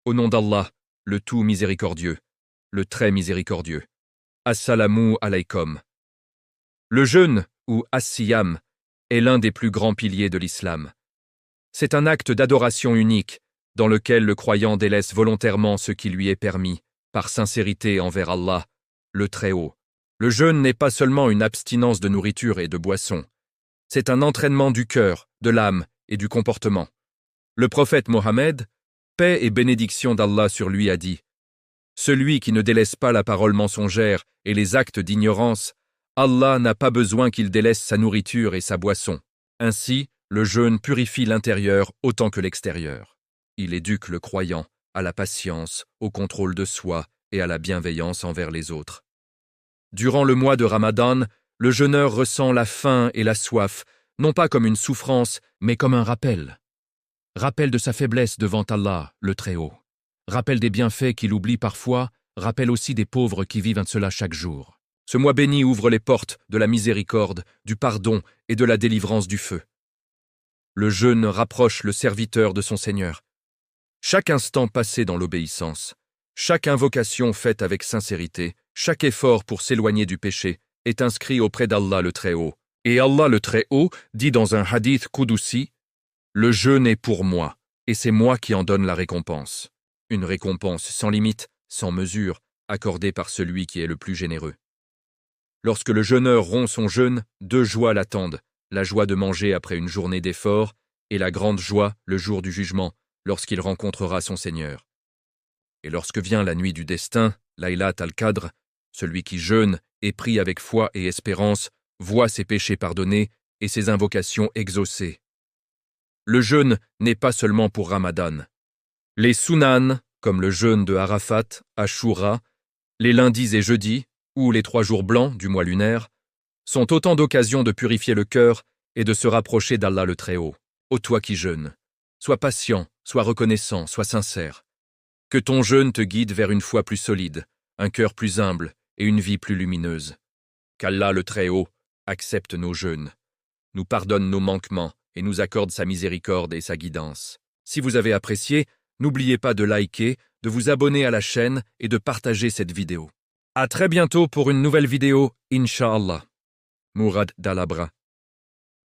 Au nom d'Allah, le tout miséricordieux, le très miséricordieux. Assalamu alaykum. Le jeûne, ou as-siyam, est l'un des plus grands piliers de l'islam. C'est un acte d'adoration unique, dans lequel le croyant délaisse volontairement ce qui lui est permis, par sincérité envers Allah, le Très-Haut. Le jeûne n'est pas seulement une abstinence de nourriture et de boisson. C'est un entraînement du cœur, de l'âme et du comportement. Le prophète Mohammed, paix et bénédiction d'Allah sur lui, a dit « Celui qui ne délaisse pas la parole mensongère et les actes d'ignorance, Allah n'a pas besoin qu'il délaisse sa nourriture et sa boisson. Ainsi, le jeûne purifie l'intérieur autant que l'extérieur. Il éduque le croyant à la patience, au contrôle de soi et à la bienveillance envers les autres. Durant le mois de Ramadan, le jeûneur ressent la faim et la soif, non pas comme une souffrance, mais comme un rappel. Rappel de sa faiblesse devant Allah, le Très-Haut. Rappel des bienfaits qu'il oublie parfois, rappel aussi des pauvres qui vivent cela chaque jour. Ce mois béni ouvre les portes de la miséricorde, du pardon et de la délivrance du feu. Le jeûne rapproche le serviteur de son Seigneur. Chaque instant passé dans l'obéissance, chaque invocation faite avec sincérité, chaque effort pour s'éloigner du péché est inscrit auprès d'Allah le Très-Haut. Et Allah le Très-Haut dit dans un hadith Qudusi, « Le jeûne est pour moi, et c'est moi qui en donne la récompense. » Une récompense sans limite, sans mesure, accordée par celui qui est le plus généreux. Lorsque le jeûneur rompt son jeûne, deux joies l'attendent, la joie de manger après une journée d'effort et la grande joie le jour du jugement, lorsqu'il rencontrera son Seigneur. Et lorsque vient la nuit du destin, Laylat al-Qadr, celui qui jeûne et prie avec foi et espérance, voit ses péchés pardonnés et ses invocations exaucées. Le jeûne n'est pas seulement pour Ramadan. Les sunan, comme le jeûne de Arafat, Ashura, les lundis et jeudis, ou les 3 jours blancs du mois lunaire, sont autant d'occasions de purifier le cœur et de se rapprocher d'Allah le Très-Haut. Ô toi qui jeûnes, sois patient, sois reconnaissant, sois sincère. Que ton jeûne te guide vers une foi plus solide, un cœur plus humble et une vie plus lumineuse. Qu'Allah le Très-Haut accepte nos jeûnes, nous pardonne nos manquements et nous accorde sa miséricorde et sa guidance. Si vous avez apprécié, n'oubliez pas de liker, de vous abonner à la chaîne et de partager cette vidéo. À très bientôt pour une nouvelle vidéo, Inch'Allah. Mourad Dalabra.